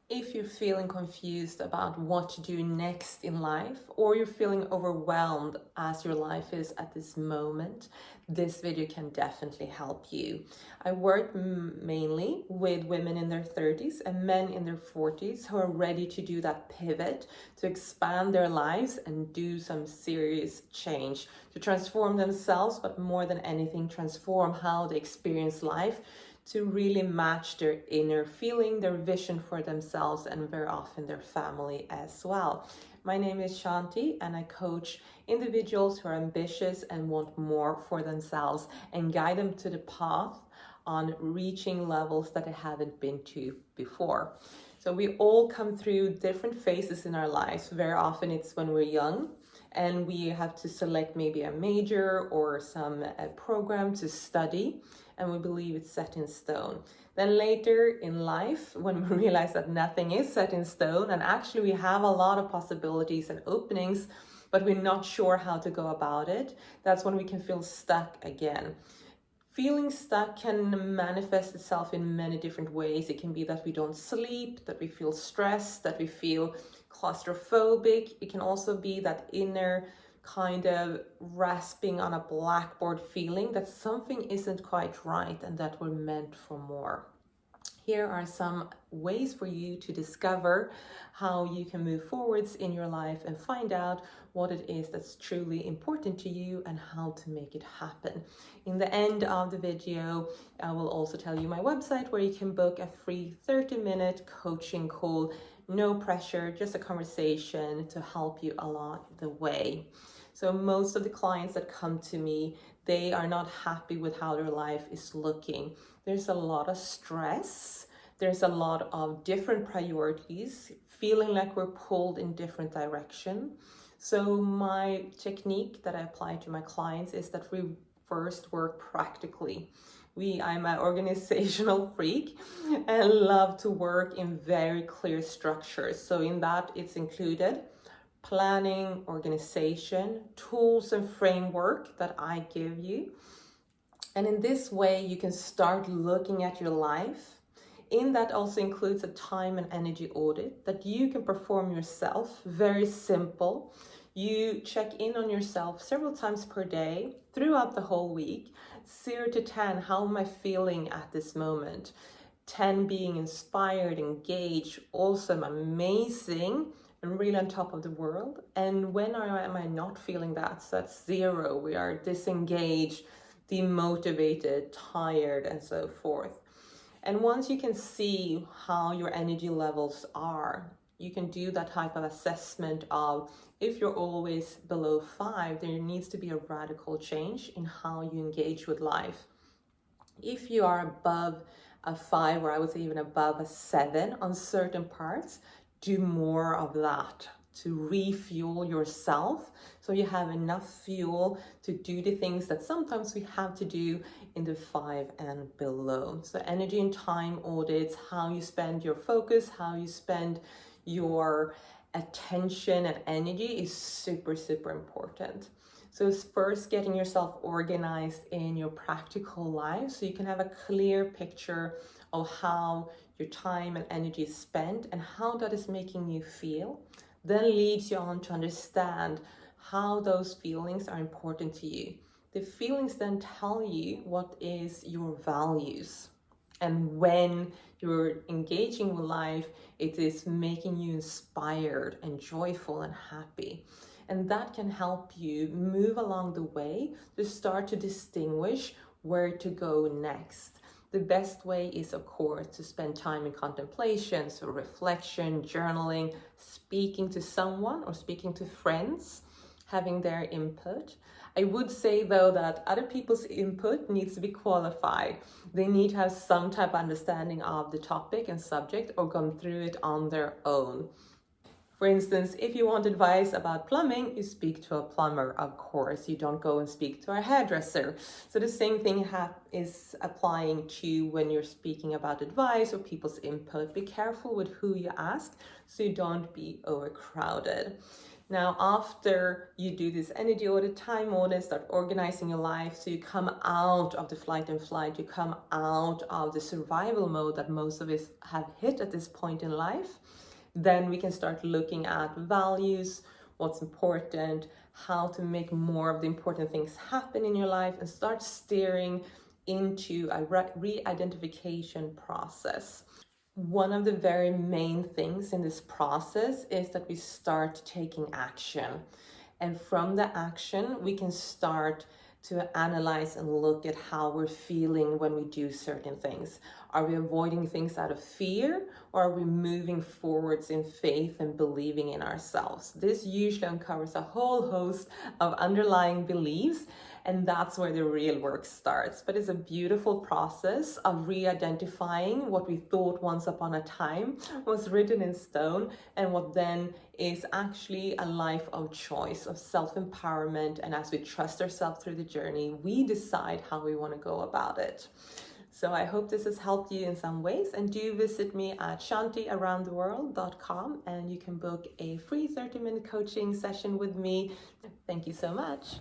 If you're feeling confused about what to do next in life, or you're feeling overwhelmed as your life is at this moment, this video can definitely help you. I work mainly with women in their 30s and men in their 40s who are ready to do that pivot, to expand their lives and do some serious change, to transform themselves, but more than anything, transform how they experience life, to really match their inner feeling, their vision for themselves, and very often their family as well. My name is Shanti, and I coach individuals who are ambitious and want more for themselves and guide them to the path on reaching levels that they haven't been to before. So we all come through different phases in our lives. Very often it's when we're young and we have to select maybe a major or some program to study, and we believe it's set in stone. Then later in life, when we realize that nothing is set in stone and actually we have a lot of possibilities and openings, but we're not sure how to go about it, that's when we can feel stuck again. Feeling stuck can manifest itself in many different ways. It can be that we don't sleep, that we feel stressed, that we feel claustrophobic. It can also be that inner kind of rasping on a blackboard feeling that something isn't quite right and that we're meant for more. Here are some ways for you to discover how you can move forwards in your life and find out what it is that's truly important to you and how to make it happen. In the end of the video, I will also tell you my website where you can book a free 30-minute coaching call. No pressure, just a conversation to help you along the way. So most of the clients that come to me, they are not happy with how their life is looking. There's a lot of stress. There's a lot of different priorities, feeling like we're pulled in different direction. So my technique that I apply to my clients is that we first work practically. I'm an organizational freak and love to work in very clear structures. So in that, it's included planning, organization, tools and framework that I give you. And in this way, you can start looking at your life. In that also includes a time and energy audit that you can perform yourself, very simple. You check in on yourself several times per day throughout the whole week. 0 to 10, how am I feeling at this moment? 10 being inspired, engaged, awesome, amazing, and really on top of the world. And when am I not feeling that? So that's 0. We are disengaged, demotivated, tired, and so forth. And once you can see how your energy levels are, you can do that type of assessment of if you're always below 5, there needs to be a radical change in how you engage with life. If you are above a 5, or I would say even above a 7 on certain parts, do more of that to refuel yourself so you have enough fuel to do the things that sometimes we have to do in the 5 and below. So energy and time audits, how you spend your focus, how you spend your attention and energy is super, super important. So it's first getting yourself organized in your practical life so you can have a clear picture of how your time and energy is spent and how that is making you feel. Then leads you on to understand how those feelings are important to you. The feelings then tell you what is your values. And when you're engaging with life, it is making you inspired and joyful and happy. And that can help you move along the way to start to distinguish where to go next. The best way is, of course, to spend time in contemplation, so reflection, journaling, speaking to someone or speaking to friends, having their input. I would say, though, that other people's input needs to be qualified. They need to have some type of understanding of the topic and subject or gone through it on their own. For instance, if you want advice about plumbing, you speak to a plumber, of course. You don't go and speak to a hairdresser. So the same thing is applying to when you're speaking about advice or people's input. Be careful with who you ask so you don't be overcrowded. Now, after you do this energy audit, time audit, start organizing your life so you come out of the flight and flight, you come out of the survival mode that most of us have hit at this point in life, then we can start looking at values, what's important, how to make more of the important things happen in your life, and start steering into a re-identification process. One of the very main things in this process is that we start taking action. And from the action, we can start to analyze and look at how we're feeling when we do certain things. Are we avoiding things out of fear, or are we moving forwards in faith and believing in ourselves? This usually uncovers a whole host of underlying beliefs, and that's where the real work starts. But it's a beautiful process of re-identifying what we thought once upon a time was written in stone, and what then is actually a life of choice, of self-empowerment. And as we trust ourselves through the journey, we decide how we want to go about it. So I hope this has helped you in some ways, and do visit me at shantiaroundtheworld.com and you can book a free 30-minute coaching session with me. Thank you so much.